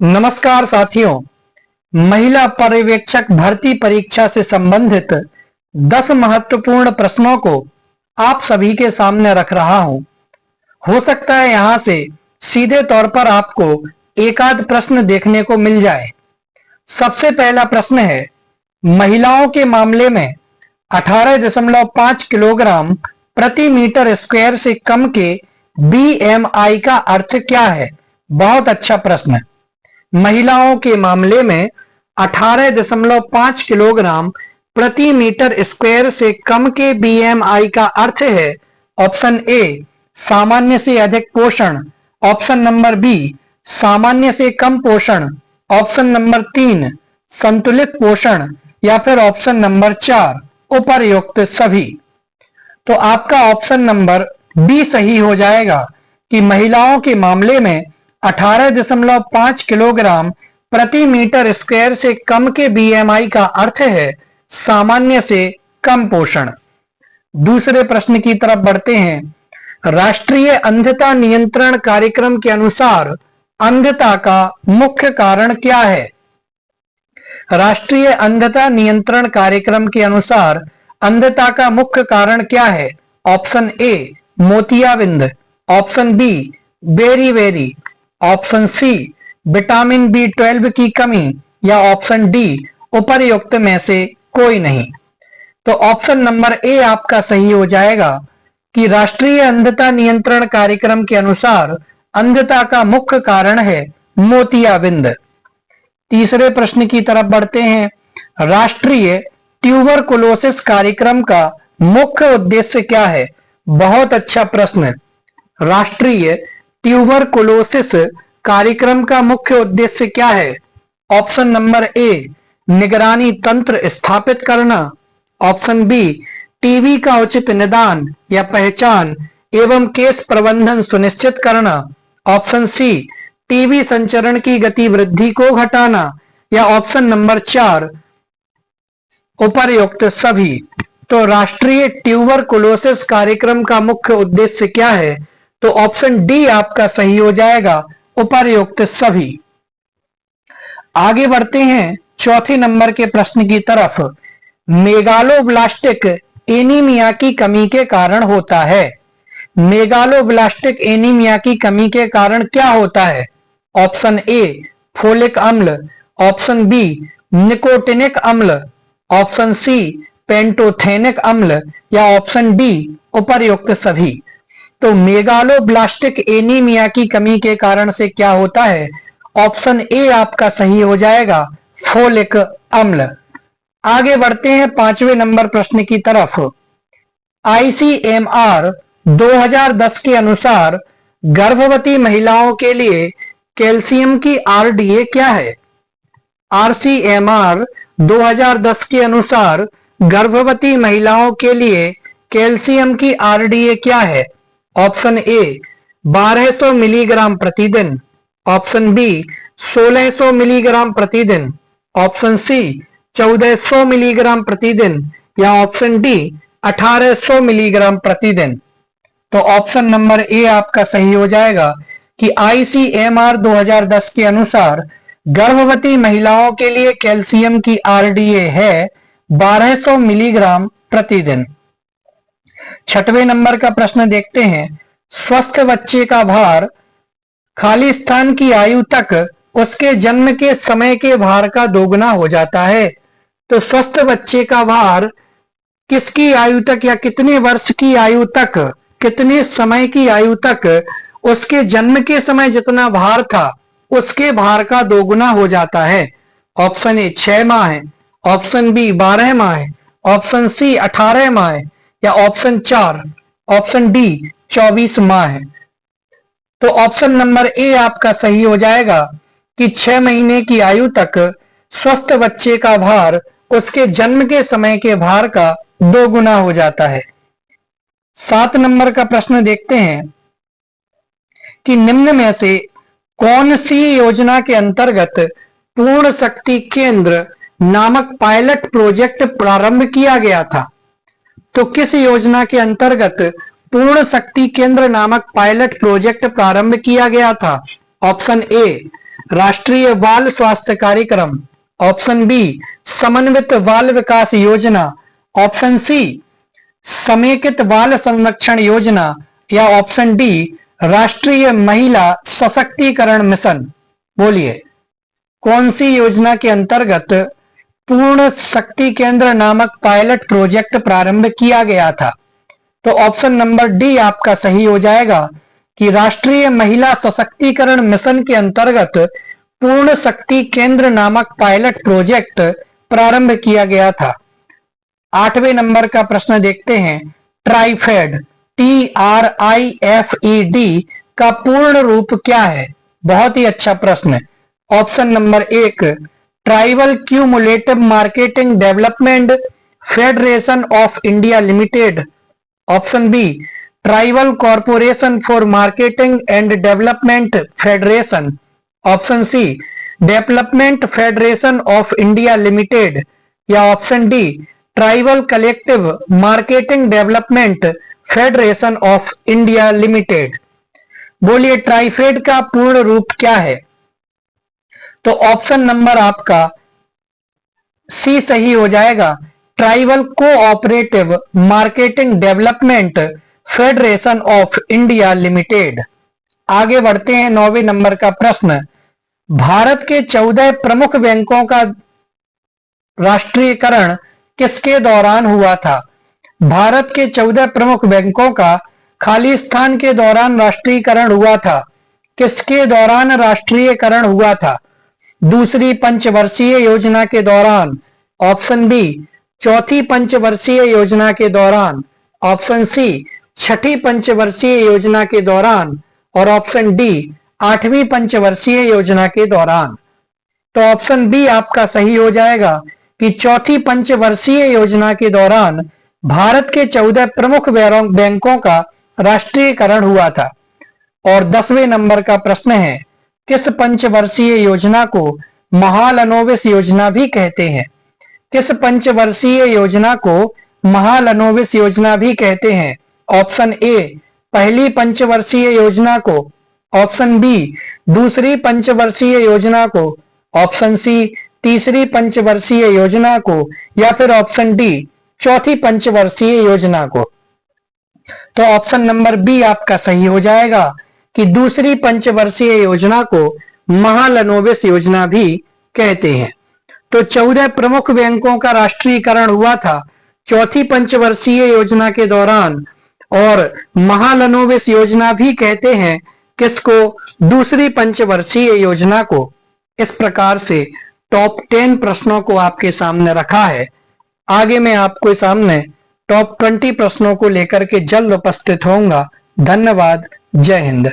नमस्कार साथियों। महिला पर्यवेक्षक भर्ती परीक्षा से संबंधित 10 महत्वपूर्ण प्रश्नों को आप सभी के सामने रख रहा हूं। हो सकता है यहां से सीधे तौर पर आपको एक आध प्रश्न देखने को मिल जाए। सबसे पहला प्रश्न है, महिलाओं के मामले में 18.5 किलोग्राम प्रति मीटर स्क्वायर से कम के बीएमआई का अर्थ क्या है? बहुत अच्छा प्रश्न। महिलाओं के मामले में 18.5 किलोग्राम प्रति मीटर स्क्वायर से कम के बीएमआई का अर्थ है ऑप्शन ए सामान्य से अधिक पोषण, ऑप्शन नंबर बी सामान्य से कम पोषण, ऑप्शन नंबर 3 संतुलित पोषण या फिर ऑप्शन नंबर 4 उपर्युक्त सभी। तो आपका ऑप्शन नंबर बी सही हो जाएगा कि महिलाओं के मामले में 18.5 किलोग्राम प्रति मीटर स्क्वायर से कम के बीएमआई का अर्थ है सामान्य से कम पोषण। दूसरे प्रश्न की तरफ बढ़ते हैं। राष्ट्रीय अंधता नियंत्रण कार्यक्रम के अनुसार अंधता का मुख्य कारण क्या है? राष्ट्रीय अंधता नियंत्रण कार्यक्रम के अनुसार अंधता का मुख्य कारण क्या है? ऑप्शन ए मोतियाबिंद, ऑप्शन बी बेरी, ऑप्शन सी विटामिन बी12 की कमी या ऑप्शन डी उपर्युक्त में से कोई नहीं। तो ऑप्शन नंबर ए आपका सही हो जाएगा कि राष्ट्रीय अंधता नियंत्रण कार्यक्रम के अनुसार अंधता का मुख्य कारण है मोतियाबिंद। तीसरे प्रश्न की तरफ बढ़ते हैं। राष्ट्रीय ट्यूबरकुलोसिस कार्यक्रम का मुख्य उद्देश्य क्या है? बहुत अच्छा प्रश्न। राष्ट्रीय ट्यूबरकुलोसिस कार्यक्रम का मुख्य उद्देश्य क्या है? ऑप्शन नंबर ए निगरानी तंत्र स्थापित करना, ऑप्शन बी टीबी का उचित निदान या पहचान एवं केस प्रबंधन सुनिश्चित करना, ऑप्शन सी टीबी संचरण की गति वृद्धि को घटाना या ऑप्शन नंबर 4 उपर्युक्त सभी। तो राष्ट्रीय ट्यूबरकुलोसिस कार्यक्रम का मुख्य उद्देश्य क्या है? तो ऑप्शन डी आपका सही हो जाएगा, उपर्युक्त सभी। आगे बढ़ते हैं चौथे नंबर के प्रश्न की तरफ। मेगालोब्लास्टिक एनीमिया की कमी के कारण होता है। मेगालोब्लास्टिक एनीमिया की कमी के कारण क्या होता है? ऑप्शन ए फोलिक अम्ल, ऑप्शन बी निकोटिनिक अम्ल, ऑप्शन सी पेंटोथेनिक अम्ल या ऑप्शन डी उपर्युक्त सभी। तो मेगालोब्लास्टिक एनीमिया की कमी के कारण से क्या होता है? ऑप्शन ए आपका सही हो जाएगा, फोलिक अम्ल। आगे बढ़ते हैं पांचवें नंबर प्रश्न की तरफ। आईसीएमआर 2010 के अनुसार गर्भवती महिलाओं के लिए कैल्शियम की आरडीए क्या है? आरसीएमआर 2010 के अनुसार गर्भवती महिलाओं के लिए कैल्शियम की आरडीए क्या है? ऑप्शन ए 1200 मिलीग्राम प्रतिदिन, ऑप्शन बी 1600 मिलीग्राम प्रतिदिन, ऑप्शन सी 1400 मिलीग्राम प्रतिदिन या ऑप्शन डी 1800 मिलीग्राम प्रतिदिन। तो ऑप्शन नंबर ए आपका सही हो जाएगा कि आईसीएमआर 2010 के अनुसार गर्भवती महिलाओं के लिए कैल्शियम की आरडीए है 1200 मिलीग्राम प्रतिदिन। छठवें नंबर का प्रश्न देखते हैं। स्वस्थ बच्चे का भार खाली स्थान की आयु तक उसके जन्म के समय के भार का दोगुना हो जाता है। तो स्वस्थ बच्चे का भार किसकी आयु तक या कितने वर्ष की आयु तक, कितने समय की आयु तक उसके जन्म के समय जितना भार था उसके भार का दोगुना हो जाता है? ऑप्शन ए 6 माह है, ऑप्शन बी 12 माह है, ऑप्शन सी 18 माह है या ऑप्शन 4 ऑप्शन डी 24 माह है। तो ऑप्शन नंबर ए आपका सही हो जाएगा कि 6 महीने की आयु तक स्वस्थ बच्चे का भार उसके जन्म के समय के भार का 2 गुना हो जाता है। 7 नंबर का प्रश्न देखते हैं कि निम्न में से कौन सी योजना के अंतर्गत पूर्ण शक्ति केंद्र नामक पायलट प्रोजेक्ट प्रारंभ किया गया था? तो किस योजना के अंतर्गत पूर्ण शक्ति केंद्र नामक पायलट प्रोजेक्ट प्रारंभ किया गया था? ऑप्शन ए राष्ट्रीय बाल स्वास्थ्य कार्यक्रम, ऑप्शन बी समन्वित बाल विकास योजना, ऑप्शन सी समेकित बाल संरक्षण योजना, या ऑप्शन डी राष्ट्रीय महिला सशक्तिकरण मिशन। बोलिए कौन सी योजना के अंतर्गत पूर्ण शक्ति केंद्र नामक पायलट प्रोजेक्ट प्रारंभ किया गया था? तो ऑप्शन नंबर डी आपका सही हो जाएगा कि राष्ट्रीय महिला सशक्तिकरण मिशन के अंतर्गत पूर्ण शक्ति केंद्र नामक पायलट प्रोजेक्ट प्रारंभ किया गया था। 8वें नंबर का प्रश्न देखते हैं। ट्राइफेड TRIFED का पूर्ण रूप क्या है? बहुत ही अच्छा प्रश्न है। Option number 1 tribal cumulative marketing development federation of India limited, option B tribal corporation for marketing and development federation, option C development federation of India limited, या option D tribal collective marketing development federation of India limited. बोलिए ट्राइफेड का पूर्ण रूप क्या है? तो option number आपका सी सही हो जाएगा, tribal cooperative marketing development federation of India limited. आगे बढ़ते हैं 9वें नंबर का प्रश्न। भारत के 14 प्रमुख बैंकों का राष्ट्रीयकरण किसके दौरान हुआ था? भारत के 14 प्रमुख बैंकों का खालिस्तान के दौरान राष्ट्रीयकरण हुआ था। किसके दौरान राष्ट्रीयकरण हुआ था? दूसरी पंचवर्षीय योजना के दौरान, ऑप्शन बी चौथी पंचवर्षीय योजना के दौरान, ऑप्शन सी छठी पंचवर्षीय योजना के दौरान, और ऑप्शन डी 8वीं पंचवर्षीय योजना के दौरान। तो ऑप्शन बी आपका सही हो जाएगा कि चौथी पंचवर्षीय योजना के दौरान भारत के 14 प्रमुख बैंकों का राष्ट्रीयकरण हुआ था। और 10वें नंबर का प्रश्न है, किस पंचवर्षीय योजना को महालनोबिस योजना भी कहते हैं? किस पंचवर्षीय योजना को महालनोबिस योजना भी कहते हैं? ऑप्शन ए पहली पंचवर्षीय योजना को, ऑप्शन बी दूसरी पंचवर्षीय योजना को, ऑप्शन सी तीसरी पंचवर्षीय योजना को, या फिर ऑप्शन डी चौथी पंचवर्षीय योजना को। तो ऑप्शन नंबर बी आपका सही हो जाएगा कि दूसरी पंचवर्षीय योजना को महालनोबिस योजना भी कहते हैं। तो 14 प्रमुख बैंकों का राष्ट्रीयकरण हुआ था चौथी पंचवर्षीय योजना के दौरान, और महालनोबिस योजना भी कहते हैं किसको? दूसरी पंचवर्षीय योजना को। इस प्रकार से टॉप 10 प्रश्नों को आपके सामने रखा है। आगे मैं आपके सामने टॉप 20 प्रश्नों को लेकर के जल्द उपस्थित होऊंगा। धन्यवाद। जय हिंद।